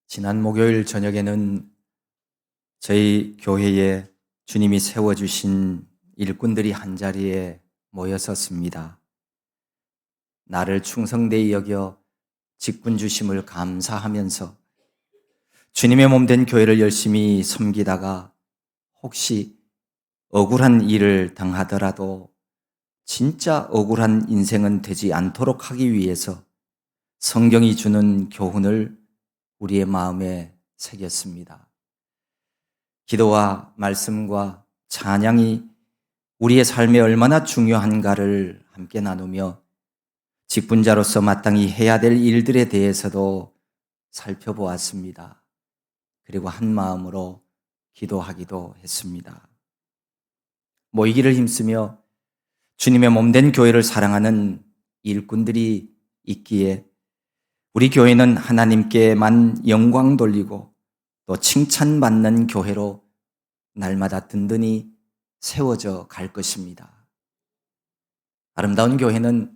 지난 목요일 저녁에는 저희 교회에 주님이 세워주신 일꾼들이 한자리에 모였었습니다. 나를 충성되이 여겨 직분 주심을 감사하면서 주님의 몸 된 교회를 열심히 섬기다가 혹시 억울한 일을 당하더라도 진짜 억울한 인생은 되지 않도록 하기 위해서 성경이 주는 교훈을 우리의 마음에 새겼습니다. 기도와 말씀과 찬양이 우리의 삶에 얼마나 중요한가를 함께 나누며 직분자로서 마땅히 해야 될 일들에 대해서도 살펴보았습니다. 그리고 한 마음으로 기도하기도 했습니다. 모이기를 힘쓰며 주님의 몸된 교회를 사랑하는 일꾼들이 있기에 우리 교회는 하나님께만 영광 돌리고 또 칭찬받는 교회로 날마다 든든히 세워져 갈 것입니다. 아름다운 교회는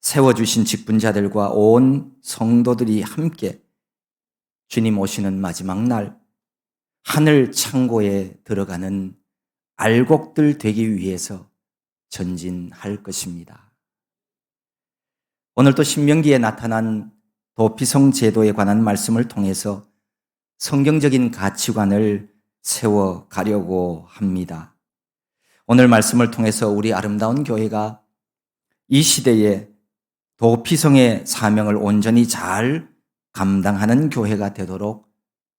세워주신 직분자들과 온 성도들이 함께 주님 오시는 마지막 날 하늘 창고에 들어가는 알곡들 되기 위해서 전진할 것입니다. 오늘도 신명기에 나타난 도피성 제도에 관한 말씀을 통해서 성경적인 가치관을 세워가려고 합니다. 오늘 말씀을 통해서 우리 아름다운 교회가 이 시대에 도피성의 사명을 온전히 잘 감당하는 교회가 되도록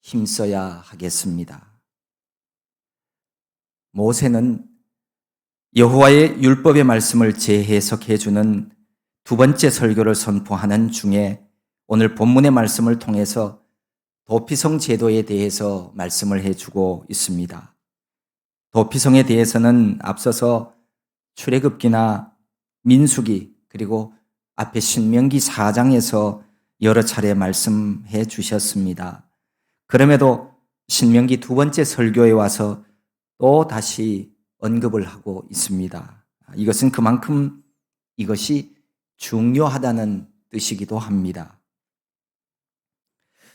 힘써야 하겠습니다. 모세는 여호와의 율법의 말씀을 재해석해 주는 두 번째 설교를 선포하는 중에 오늘 본문의 말씀을 통해서 도피성 제도에 대해서 말씀을 해주고 있습니다. 도피성에 대해서는 앞서서 출애굽기나 민수기 그리고 앞에 신명기 4장에서 여러 차례 말씀해 주셨습니다. 그럼에도 신명기 두 번째 설교에 와서 또 다시 언급을 하고 있습니다. 이것은 그만큼 이것이 중요하다는 뜻이기도 합니다.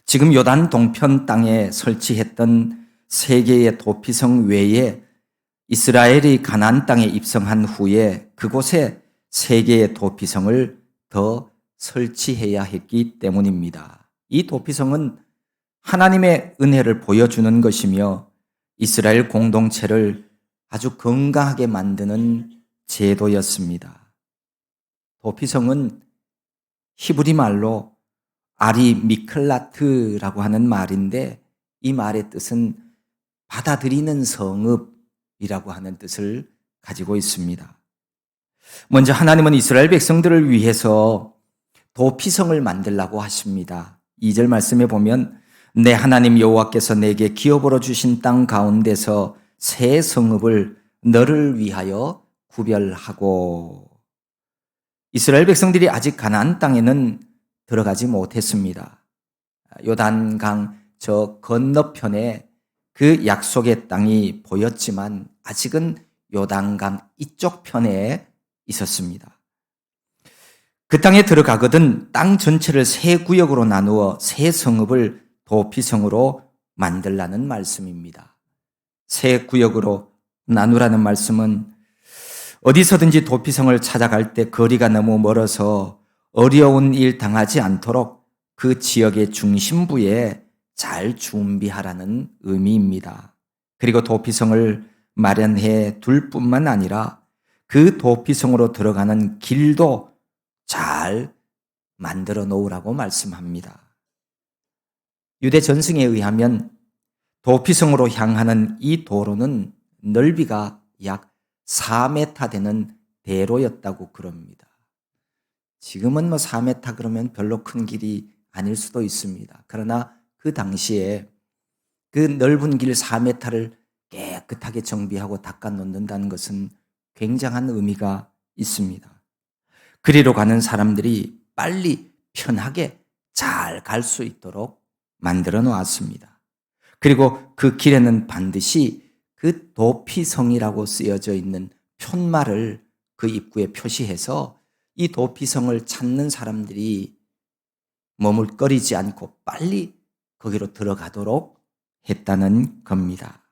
지금 요단 동편 땅에 설치했던 세 개의 도피성 외에 이스라엘이 가나안 땅에 입성한 후에 그곳에 세 개의 도피성을 더 설치해야 했기 때문입니다. 이 도피성은 하나님의 은혜를 보여주는 것이며 이스라엘 공동체를 아주 건강하게 만드는 제도였습니다. 도피성은 히브리 말로 아리 미클라트라고 하는 말인데 이 말의 뜻은 받아들이는 성읍이라고 하는 뜻을 가지고 있습니다. 먼저 하나님은 이스라엘 백성들을 위해서 도피성을 만들라고 하십니다. 2절 말씀에 보면 내 하나님 여호와께서 내게 기업으로 주신 땅 가운데서 새 성읍을 너를 위하여 구별하고. 이스라엘 백성들이 아직 가나안 땅에는 들어가지 못했습니다. 요단강 저 건너편에 그 약속의 땅이 보였지만 아직은 요단강 이쪽 편에 있었습니다. 그 땅에 들어가거든 땅 전체를 세 구역으로 나누어 세 성읍을 도피성으로 만들라는 말씀입니다. 세 구역으로 나누라는 말씀은 어디서든지 도피성을 찾아갈 때 거리가 너무 멀어서 어려운 일 당하지 않도록 그 지역의 중심부에 잘 준비하라는 의미입니다. 그리고 도피성을 마련해 둘 뿐만 아니라 그 도피성으로 들어가는 길도 잘 만들어 놓으라고 말씀합니다. 유대 전승에 의하면 도피성으로 향하는 이 도로는 넓이가 약 4m 되는 대로였다고 그럽니다. 지금은 4m 그러면 별로 큰 길이 아닐 수도 있습니다. 그러나 그 당시에 그 넓은 길 4m를 깨끗하게 정비하고 닦아 놓는다는 것은 굉장한 의미가 있습니다. 그리로 가는 사람들이 빨리 편하게 잘 갈 수 있도록 만들어 놓았습니다. 그리고 그 길에는 반드시 그 도피성이라고 쓰여져 있는 푯말을 그 입구에 표시해서 이 도피성을 찾는 사람들이 머물거리지 않고 빨리 거기로 들어가도록 했다는 겁니다.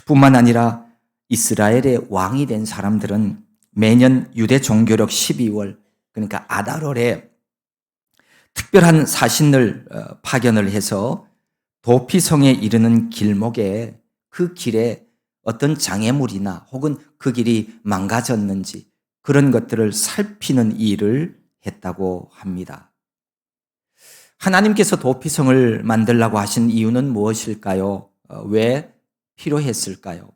뿐만 아니라 이스라엘의 왕이 된 사람들은 매년 유대 종교력 12월, 그러니까 아달월에 특별한 사신을 파견을 해서 도피성에 이르는 길목에 그 길에 어떤 장애물이나 혹은 그 길이 망가졌는지 그런 것들을 살피는 일을 했다고 합니다. 하나님께서 도피성을 만들라고 하신 이유는 무엇일까요? 왜 필요했을까요?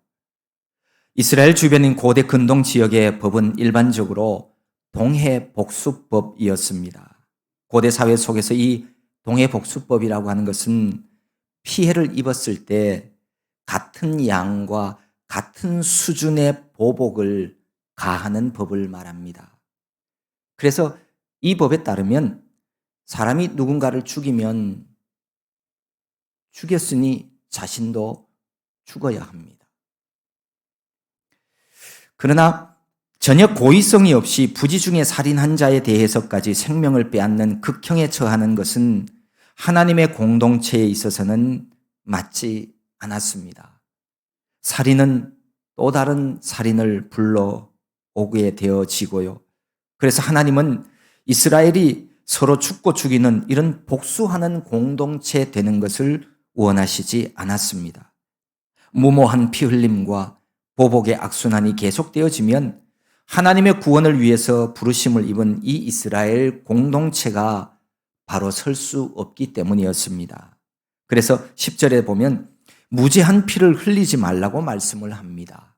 이스라엘 주변인 고대 근동 지역의 법은 일반적으로 동해복수법이었습니다. 고대 사회 속에서 이 동해복수법이라고 하는 것은 피해를 입었을 때 같은 양과 같은 수준의 보복을 가하는 법을 말합니다. 그래서 이 법에 따르면 사람이 누군가를 죽이면 죽였으니 자신도 죽어야 합니다. 그러나 전혀 고의성이 없이 부지 중에 살인한 자에 대해서까지 생명을 빼앗는 극형에 처하는 것은 하나님의 공동체에 있어서는 맞지 않았습니다. 살인은 또 다른 살인을 불러오게 되어지고요. 그래서 하나님은 이스라엘이 서로 죽고 죽이는 이런 복수하는 공동체 되는 것을 원하시지 않았습니다. 무모한 피 흘림과 보복의 악순환이 계속되어지면 하나님의 구원을 위해서 부르심을 입은 이 이스라엘 공동체가 바로 설 수 없기 때문이었습니다. 그래서 10절에 보면 무죄한 피를 흘리지 말라고 말씀을 합니다.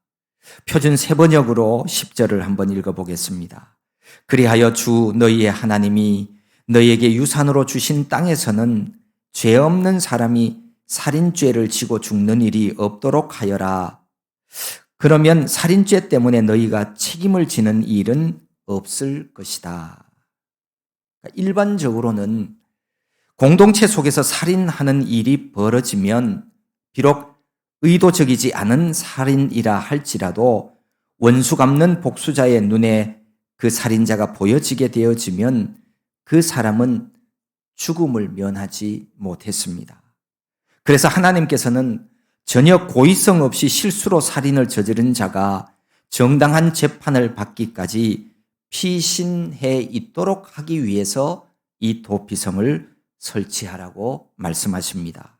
표준 세번역으로 10절을 한번 읽어보겠습니다. 그리하여 주 너희의 하나님이 너희에게 유산으로 주신 땅에서는 죄 없는 사람이 살인죄를 지고 죽는 일이 없도록 하여라. 그러면 살인죄 때문에 너희가 책임을 지는 일은 없을 것이다. 일반적으로는 공동체 속에서 살인하는 일이 벌어지면 비록 의도적이지 않은 살인이라 할지라도 원수 갚는 복수자의 눈에 그 살인자가 보여지게 되어지면 그 사람은 죽음을 면하지 못했습니다. 그래서 하나님께서는 전혀 고의성 없이 실수로 살인을 저지른 자가 정당한 재판을 받기까지 피신해 있도록 하기 위해서 이 도피성을 설치하라고 말씀하십니다.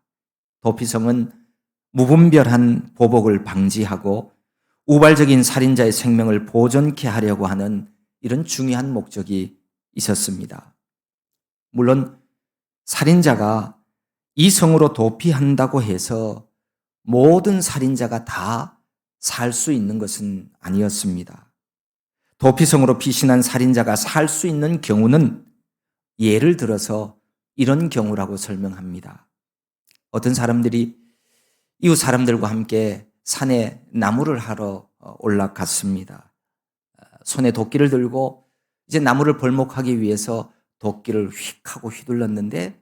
도피성은 무분별한 보복을 방지하고 우발적인 살인자의 생명을 보존케 하려고 하는 이런 중요한 목적이 있었습니다. 물론 살인자가 이 성으로 도피한다고 해서 모든 살인자가 다 살 수 있는 것은 아니었습니다. 도피성으로 피신한 살인자가 살 수 있는 경우는 예를 들어서 이런 경우라고 설명합니다. 어떤 사람들이 이웃 사람들과 함께 산에 나무를 하러 올라갔습니다. 손에 도끼를 들고 이제 나무를 벌목하기 위해서 도끼를 휙 하고 휘둘렀는데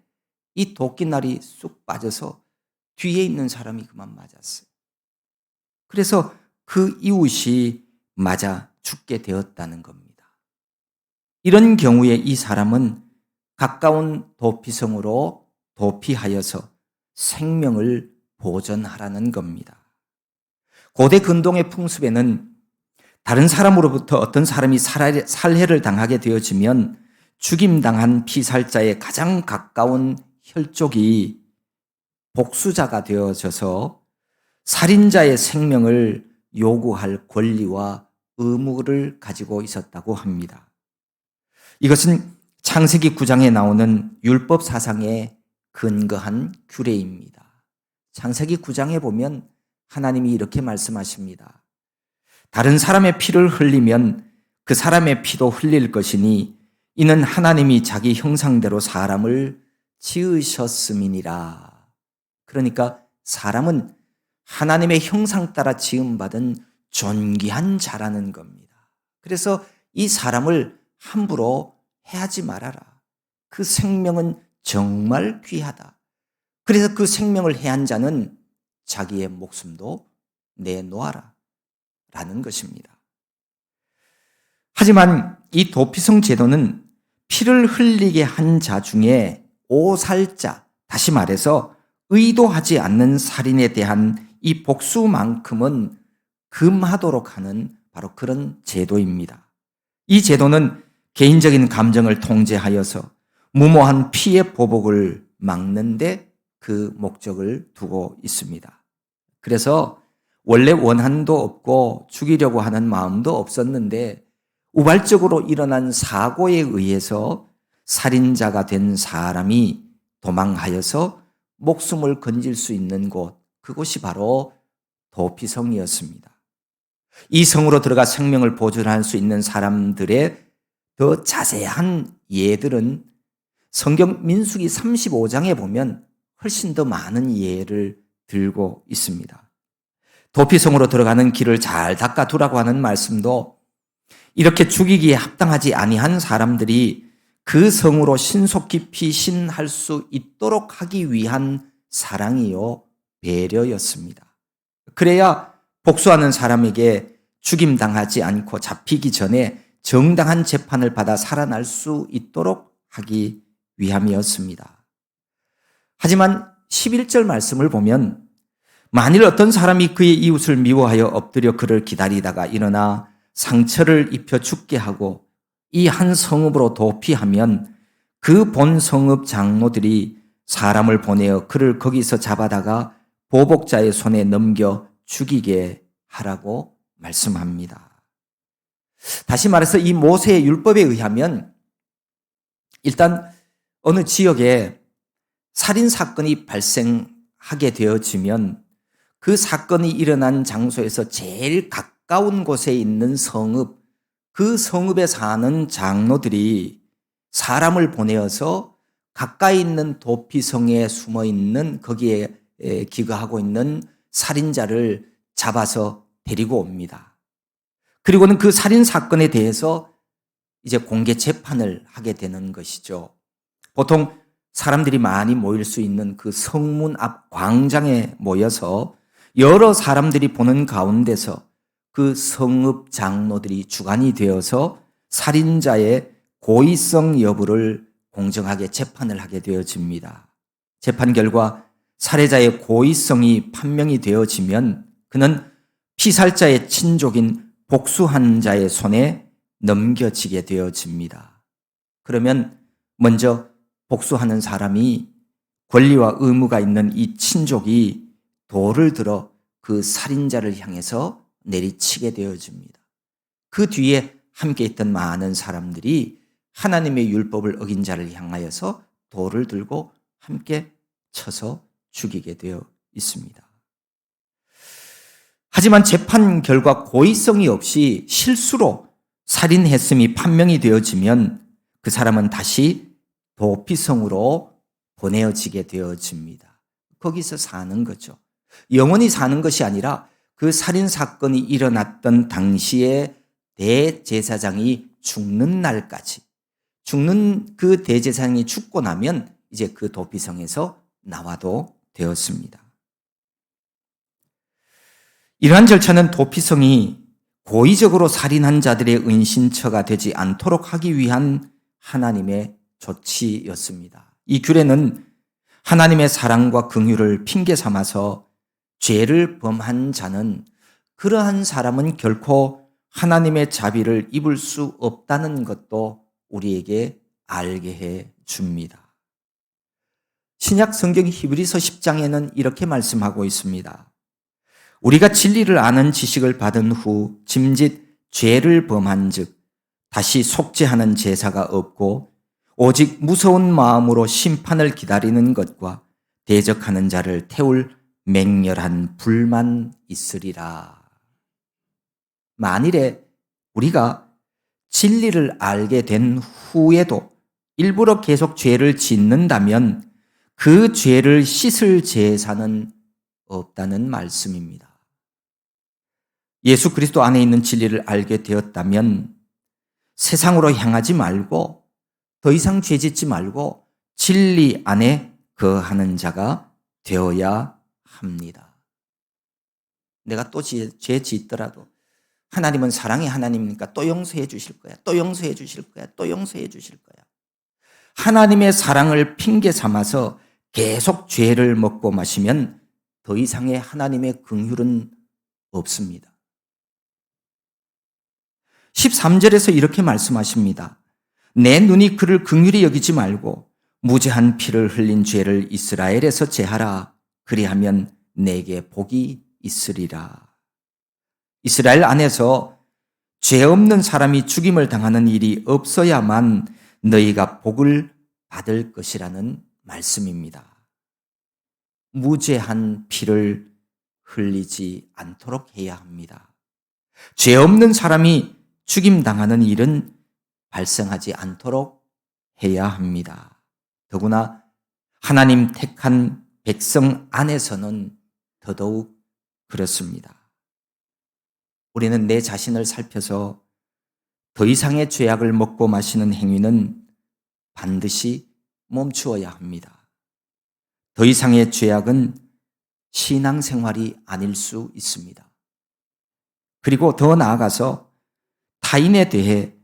이 도끼날이 쑥 빠져서 뒤에 있는 사람이 그만 맞았어요. 그래서 그 이웃이 맞아 죽게 되었다는 겁니다. 이런 경우에 이 사람은 가까운 도피성으로 도피하여서 생명을 보존하라는 겁니다. 고대 근동의 풍습에는 다른 사람으로부터 어떤 사람이 살해를 당하게 되어지면 죽임당한 피살자의 가장 가까운 혈족이 복수자가 되어져서 살인자의 생명을 요구할 권리와 의무를 가지고 있었다고 합니다. 이것은 창세기 9장에 나오는 율법 사상에 근거한 규례입니다. 창세기 9장에 보면 하나님이 이렇게 말씀하십니다. 다른 사람의 피를 흘리면 그 사람의 피도 흘릴 것이니 이는 하나님이 자기 형상대로 사람을 지으셨음이니라. 그러니까 사람은 하나님의 형상 따라 지음받은 존귀한 자라는 겁니다. 그래서 이 사람을 함부로 해하지 말아라. 그 생명은 정말 귀하다. 그래서 그 생명을 해한 자는 자기의 목숨도 내놓아라 라는 것입니다. 하지만 이 도피성 제도는 피를 흘리게 한 자 중에 오살자, 다시 말해서 의도하지 않는 살인에 대한 이 복수만큼은 금하도록 하는 바로 그런 제도입니다. 이 제도는 개인적인 감정을 통제하여서 무모한 피해 보복을 막는데 그 목적을 두고 있습니다. 그래서 원래 원한도 없고 죽이려고 하는 마음도 없었는데 우발적으로 일어난 사고에 의해서 살인자가 된 사람이 도망하여서 목숨을 건질 수 있는 곳, 그곳이 바로 도피성이었습니다. 이 성으로 들어가 생명을 보존할 수 있는 사람들의 더 자세한 예들은 성경 민수기 35장에 보면 훨씬 더 많은 예를 들고 있습니다. 도피성으로 들어가는 길을 잘 닦아두라고 하는 말씀도 이렇게 죽이기에 합당하지 아니한 사람들이 그 성으로 신속히 피신할 수 있도록 하기 위한 사랑이요 배려였습니다. 그래야 복수하는 사람에게 죽임당하지 않고 잡히기 전에 정당한 재판을 받아 살아날 수 있도록 하기 위함이었습니다. 하지만 11절 말씀을 보면 만일 어떤 사람이 그의 이웃을 미워하여 엎드려 그를 기다리다가 일어나 상처를 입혀 죽게 하고 이 한 성읍으로 도피하면 그 본 성읍 장로들이 사람을 보내어 그를 거기서 잡아다가 보복자의 손에 넘겨 죽이게 하라고 말씀합니다. 다시 말해서 이 모세의 율법에 의하면 일단 어느 지역에 살인사건이 발생하게 되어지면 그 사건이 일어난 장소에서 제일 가까운 곳에 있는 성읍, 그 성읍에 사는 장로들이 사람을 보내어서 가까이 있는 도피성에 숨어 있는 거기에 기거하고 있는 살인자를 잡아서 데리고 옵니다. 그리고는 그 살인 사건에 대해서 이제 공개 재판을 하게 되는 것이죠. 보통 사람들이 많이 모일 수 있는 그 성문 앞 광장에 모여서 여러 사람들이 보는 가운데서 그 성읍 장로들이 주관이 되어서 살인자의 고의성 여부를 공정하게 재판을 하게 되어집니다. 재판 결과 살해자의 고의성이 판명이 되어지면 그는 피살자의 친족인 복수한 자의 손에 넘겨지게 되어집니다. 그러면 먼저 복수하는 사람이 권리와 의무가 있는 이 친족이 돌을 들어 그 살인자를 향해서 내리치게 되어집니다. 그 뒤에 함께 있던 많은 사람들이 하나님의 율법을 어긴 자를 향하여서 돌을 들고 함께 쳐서 죽이게 되어 있습니다. 하지만 재판 결과 고의성이 없이 실수로 살인했음이 판명이 되어지면 그 사람은 다시 도피성으로 보내어지게 되어집니다. 거기서 사는 거죠. 영원히 사는 것이 아니라 그 살인 사건이 일어났던 당시에 대제사장이 죽는 날까지, 죽는 그 대제사장이 죽고 나면 이제 그 도피성에서 나와도 되었습니다. 이러한 절차는 도피성이 고의적으로 살인한 자들의 은신처가 되지 않도록 하기 위한 하나님의 조치였습니다. 이 규례는 하나님의 사랑과 긍휼을 핑계 삼아서 죄를 범한 자는 그러한 사람은 결코 하나님의 자비를 입을 수 없다는 것도 우리에게 알게 해 줍니다. 신약 성경 히브리서 10장에는 이렇게 말씀하고 있습니다. 우리가 진리를 아는 지식을 받은 후 짐짓 죄를 범한 즉 다시 속죄하는 제사가 없고 오직 무서운 마음으로 심판을 기다리는 것과 대적하는 자를 태울 맹렬한 불만 있으리라. 만일에 우리가 진리를 알게 된 후에도 일부러 계속 죄를 짓는다면 그 죄를 씻을 제사는 없다는 말씀입니다. 예수 그리스도 안에 있는 진리를 알게 되었다면 세상으로 향하지 말고 더 이상 죄 짓지 말고 진리 안에 거하는 자가 되어야 합니다. 내가 또 죄 짓더라도 하나님은 사랑의 하나님이니까 또 용서해 주실 거야. 또 용서해 주실 거야. 또 용서해 주실 거야. 하나님의 사랑을 핑계 삼아서 계속 죄를 먹고 마시면 더 이상의 하나님의 긍휼은 없습니다. 13절에서 이렇게 말씀하십니다. 내 눈이 그를 긍휼히 여기지 말고 무죄한 피를 흘린 죄를 이스라엘에서 제하라. 그리하면 내게 복이 있으리라. 이스라엘 안에서 죄 없는 사람이 죽임을 당하는 일이 없어야만 너희가 복을 받을 것이라는 말씀입니다. 무죄한 피를 흘리지 않도록 해야 합니다. 죄 없는 사람이 죽임당하는 일은 발생하지 않도록 해야 합니다. 더구나 하나님 택한 백성 안에서는 더더욱 그렇습니다. 우리는 내 자신을 살펴서 더 이상의 죄악을 먹고 마시는 행위는 반드시 멈추어야 합니다. 더 이상의 죄악은 신앙생활이 아닐 수 있습니다. 그리고 더 나아가서 타인에 대해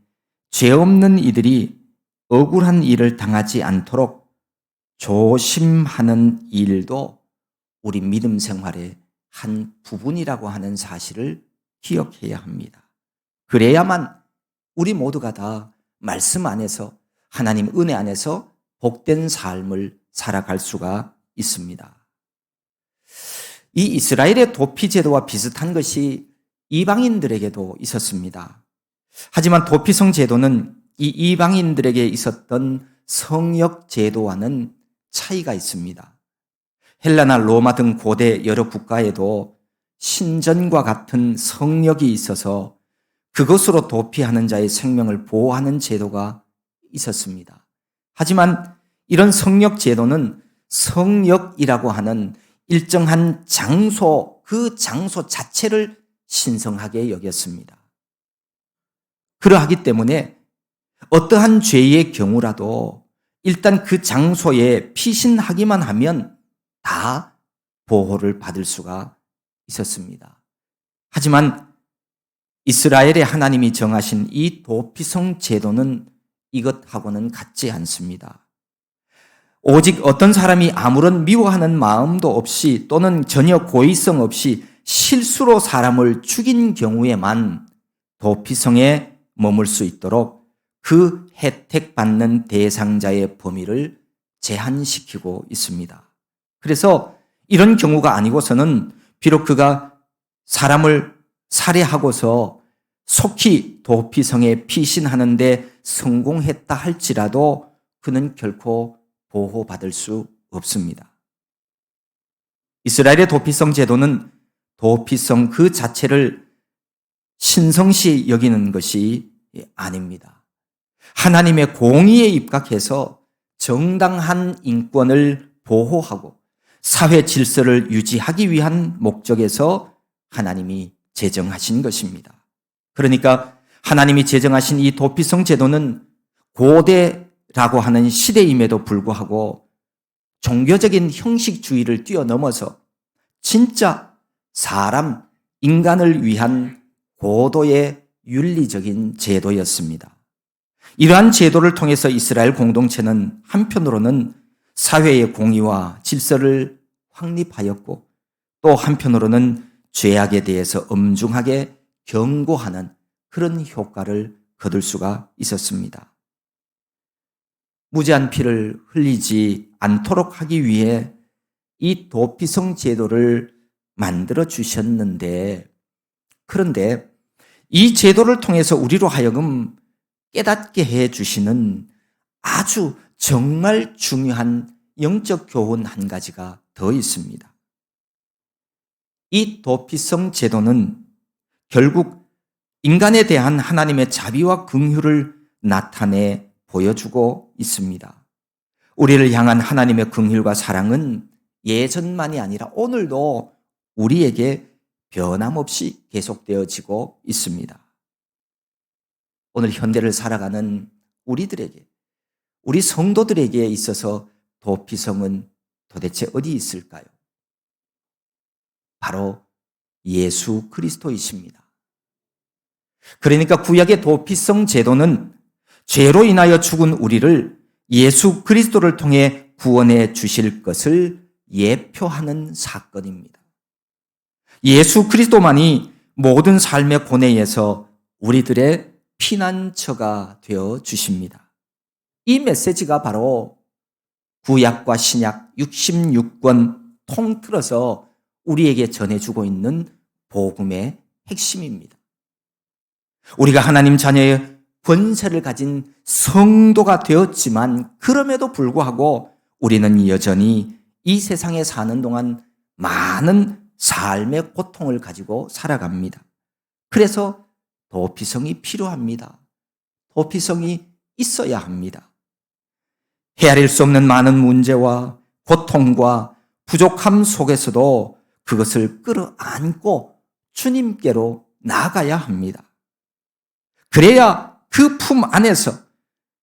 죄 없는 이들이 억울한 일을 당하지 않도록 조심하는 일도 우리 믿음 생활의 한 부분이라고 하는 사실을 기억해야 합니다. 그래야만 우리 모두가 다 말씀 안에서 하나님 은혜 안에서 복된 삶을 살아갈 수가 있습니다. 이 이스라엘의 도피제도와 비슷한 것이 이방인들에게도 있었습니다. 하지만 도피성 제도는 이 이방인들에게 있었던 성역 제도와는 차이가 있습니다. 헬라나 로마 등 고대 여러 국가에도 신전과 같은 성역이 있어서 그것으로 도피하는 자의 생명을 보호하는 제도가 있었습니다. 하지만 이런 성역 제도는 성역이라고 하는 일정한 장소, 그 장소 자체를 신성하게 여겼습니다. 그러하기 때문에 어떠한 죄의 경우라도 일단 그 장소에 피신하기만 하면 다 보호를 받을 수가 있었습니다. 하지만 이스라엘의 하나님이 정하신 이 도피성 제도는 이것하고는 같지 않습니다. 오직 어떤 사람이 아무런 미워하는 마음도 없이 또는 전혀 고의성 없이 실수로 사람을 죽인 경우에만 도피성에 머물 수 있도록 그 혜택받는 대상자의 범위를 제한시키고 있습니다. 그래서 이런 경우가 아니고서는 비록 그가 사람을 살해하고서 속히 도피성에 피신하는 데 성공했다 할지라도 그는 결코 보호받을 수 없습니다. 이스라엘의 도피성 제도는 도피성 그 자체를 신성시 여기는 것이 아닙니다. 하나님의 공의에 입각해서 정당한 인권을 보호하고 사회 질서를 유지하기 위한 목적에서 하나님이 제정하신 것입니다. 그러니까 하나님이 제정하신 이 도피성 제도는 고대라고 하는 시대임에도 불구하고 종교적인 형식주의를 뛰어넘어서 진짜 사람, 인간을 위한 고도의 윤리적인 제도였습니다. 이러한 제도를 통해서 이스라엘 공동체는 한편으로는 사회의 공의와 질서를 확립하였고 또 한편으로는 죄악에 대해서 엄중하게 경고하는 그런 효과를 거둘 수가 있었습니다. 무죄한 피를 흘리지 않도록 하기 위해 이 도피성 제도를 만들어 주셨는데, 그런데 이 제도를 통해서 우리로 하여금 깨닫게 해 주시는 아주 정말 중요한 영적 교훈 한 가지가 더 있습니다. 이 도피성 제도는 결국 인간에 대한 하나님의 자비와 긍휼을 나타내 보여주고 있습니다. 우리를 향한 하나님의 긍휼과 사랑은 예전만이 아니라 오늘도 우리에게 변함없이 계속되어지고 있습니다. 오늘 현대를 살아가는 우리들에게, 우리 성도들에게 있어서 도피성은 도대체 어디 있을까요? 바로 예수 그리스도이십니다. 그러니까 구약의 도피성 제도는 죄로 인하여 죽은 우리를 예수 그리스도를 통해 구원해 주실 것을 예표하는 사건입니다. 예수 그리스도만이 모든 삶의 고뇌에서 우리들의 피난처가 되어 주십니다. 이 메시지가 바로 구약과 신약 66권 통틀어서 우리에게 전해주고 있는 복음의 핵심입니다. 우리가 하나님 자녀의 권세를 가진 성도가 되었지만 그럼에도 불구하고 우리는 여전히 이 세상에 사는 동안 많은 삶의 고통을 가지고 살아갑니다. 그래서 도피성이 필요합니다. 도피성이 있어야 합니다. 헤아릴 수 없는 많은 문제와 고통과 부족함 속에서도 그것을 끌어안고 주님께로 나아가야 합니다. 그래야 그 품 안에서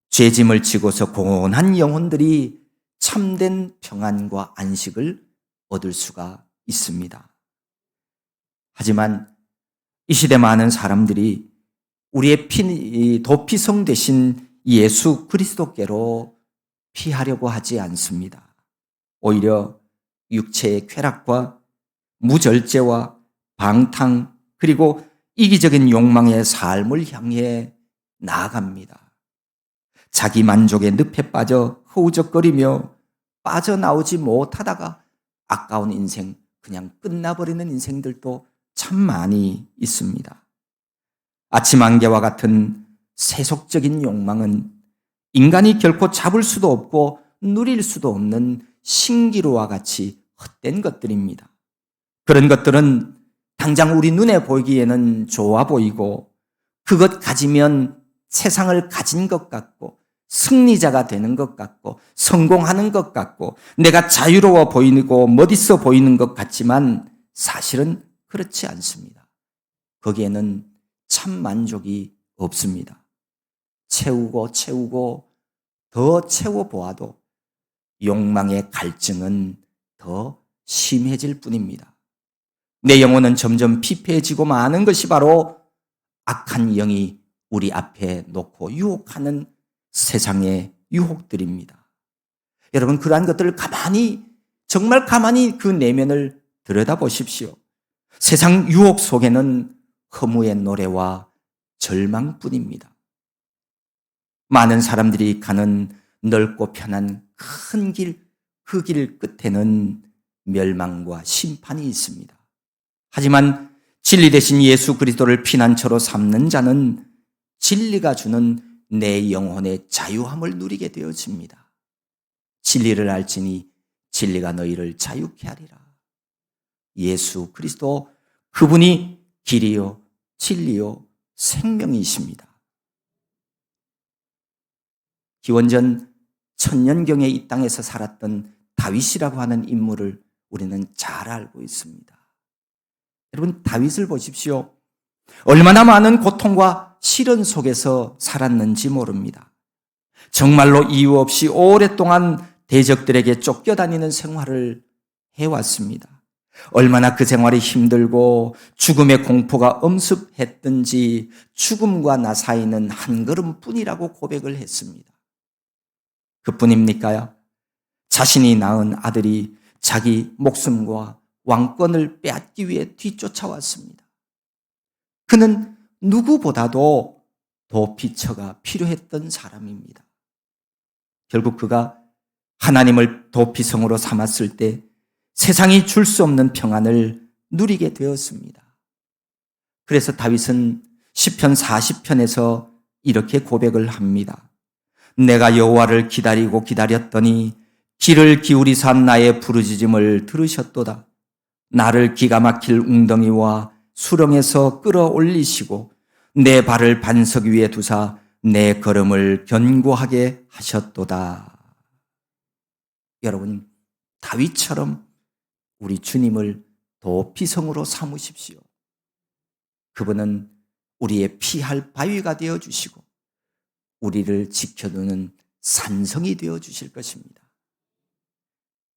죄짐을 지고서 고온한 영혼들이 참된 평안과 안식을 얻을 수가 있습니다. 하지만 이 시대 많은 사람들이 우리의 도피성 되신 예수 그리스도께로 피하려고 하지 않습니다. 오히려 육체의 쾌락과 무절제와 방탕 그리고 이기적인 욕망의 삶을 향해 나아갑니다. 자기 만족의 늪에 빠져 허우적거리며 빠져나오지 못하다가 아까운 인생 그냥 끝나버리는 인생들도 참 많이 있습니다. 아침 안개와 같은 세속적인 욕망은 인간이 결코 잡을 수도 없고 누릴 수도 없는 신기루와 같이 헛된 것들입니다. 그런 것들은 당장 우리 눈에 보이기에는 좋아 보이고 그것 가지면 세상을 가진 것 같고 승리자가 되는 것 같고 성공하는 것 같고 내가 자유로워 보이고 멋있어 보이는 것 같지만 사실은 그렇지 않습니다. 거기에는 참 만족이 없습니다. 채우고 더 채워보아도 욕망의 갈증은 더 심해질 뿐입니다. 내 영혼은 점점 피폐해지고 마는 것이 바로 악한 영이 우리 앞에 놓고 유혹하는 세상의 유혹들입니다. 여러분, 그러한 것들을 정말 가만히 그 내면을 들여다보십시오. 세상 유혹 속에는 허무의 노래와 절망뿐입니다. 많은 사람들이 가는 넓고 편한 큰 길, 그 길 끝에는 멸망과 심판이 있습니다. 하지만 진리 대신 예수 그리스도를 피난처로 삼는 자는 진리가 주는 내 영혼의 자유함을 누리게 되어집니다. 진리를 알지니 진리가 너희를 자유케 하리라. 예수 그리스도 그분이 길이요 진리요 생명이십니다. 기원전 1000년경에 이 땅에서 살았던 다윗이라고 하는 인물을 우리는 잘 알고 있습니다. 여러분, 다윗을 보십시오. 얼마나 많은 고통과 시련 속에서 살았는지 모릅니다. 정말로 이유 없이 오랫동안 대적들에게 쫓겨다니는 생활을 해왔습니다. 얼마나 그 생활이 힘들고 죽음의 공포가 엄습했든지 죽음과 나 사이는 한 걸음뿐이라고 고백을 했습니다. 그뿐입니까요? 자신이 낳은 아들이 자기 목숨과 왕권을 빼앗기 위해 뒤쫓아왔습니다. 그는 누구보다도 도피처가 필요했던 사람입니다. 결국 그가 하나님을 도피성으로 삼았을 때 세상이 줄 수 없는 평안을 누리게 되었습니다. 그래서 다윗은 시편 40편에서 이렇게 고백을 합니다. 내가 여호와를 기다리고 기다렸더니 귀를 기울이사 나의 부르짖음을 들으셨도다. 나를 기가 막힐 웅덩이와 수렁에서 끌어올리시고 내 발을 반석 위에 두사 내 걸음을 견고하게 하셨도다. 여러분, 다윗처럼 우리 주님을 도피성으로 삼으십시오. 그분은 우리의 피할 바위가 되어주시고 우리를 지켜두는 산성이 되어주실 것입니다.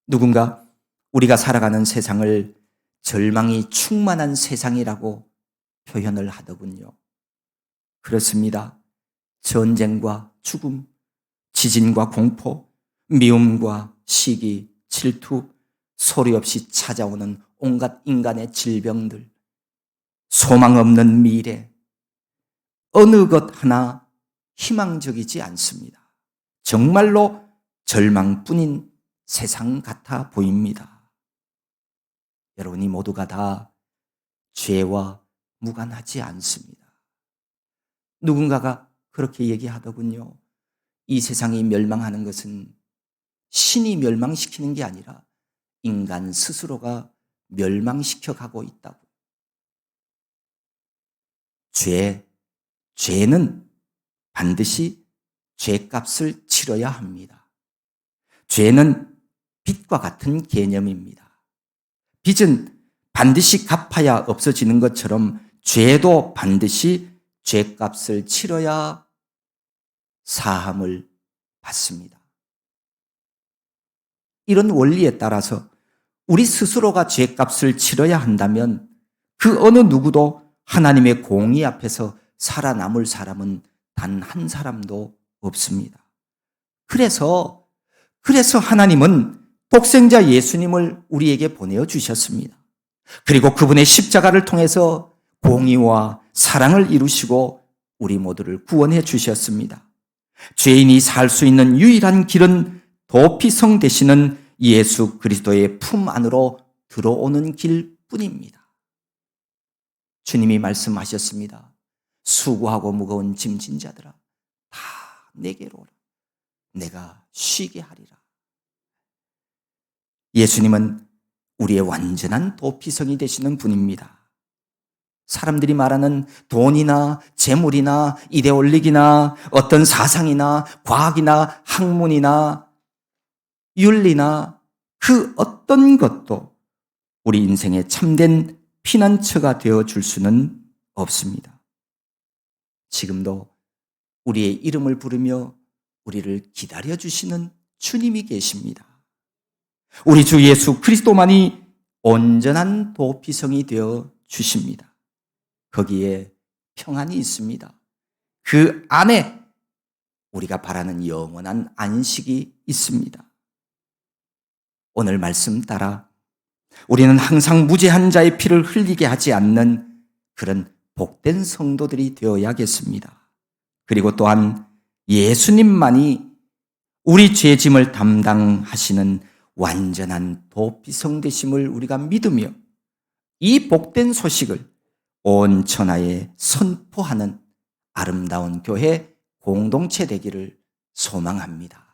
누군가 우리가 살아가는 세상을 절망이 충만한 세상이라고 표현을 하더군요. 그렇습니다. 전쟁과 죽음, 지진과 공포, 미움과 시기, 질투, 소리 없이 찾아오는 온갖 인간의 질병들, 소망 없는 미래, 어느 것 하나 희망적이지 않습니다. 정말로 절망뿐인 세상 같아 보입니다. 여러분이 모두가 다 죄와 무관하지 않습니다. 누군가가 그렇게 얘기하더군요. 이 세상이 멸망하는 것은 신이 멸망시키는 게 아니라 인간 스스로가 멸망시켜 가고 있다고. 죄는 반드시 죄값을 치러야 합니다. 죄는 빚과 같은 개념입니다. 빚은 반드시 갚아야 없어지는 것처럼 죄도 반드시 죄값을 치러야 사함을 받습니다. 이런 원리에 따라서 우리 스스로가 죄값을 치러야 한다면 그 어느 누구도 하나님의 공의 앞에서 살아남을 사람은 단 한 사람도 없습니다. 그래서 하나님은 독생자 예수님을 우리에게 보내어 주셨습니다. 그리고 그분의 십자가를 통해서 공의와 사랑을 이루시고 우리 모두를 구원해 주셨습니다. 죄인이 살 수 있는 유일한 길은 도피성 되시는 예수 그리스도의 품 안으로 들어오는 길뿐입니다. 주님이 말씀하셨습니다. 수고하고 무거운 짐진 자들아 다 내게로 오라. 내가 쉬게 하리라. 예수님은 우리의 완전한 도피성이 되시는 분입니다. 사람들이 말하는 돈이나 재물이나 이데올리기나 어떤 사상이나 과학이나 학문이나 윤리나 그 어떤 것도 우리 인생의 참된 피난처가 되어줄 수는 없습니다. 지금도 우리의 이름을 부르며 우리를 기다려주시는 주님이 계십니다. 우리 주 예수 그리스도만이 온전한 도피성이 되어 주십니다. 거기에 평안이 있습니다. 그 안에 우리가 바라는 영원한 안식이 있습니다. 오늘 말씀 따라 우리는 항상 무죄한 자의 피를 흘리게 하지 않는 그런 복된 성도들이 되어야겠습니다. 그리고 또한 예수님만이 우리 죄짐을 담당하시는 완전한 도피성 되심을 우리가 믿으며 이 복된 소식을 온 천하에 선포하는 아름다운 교회 공동체 되기를 소망합니다.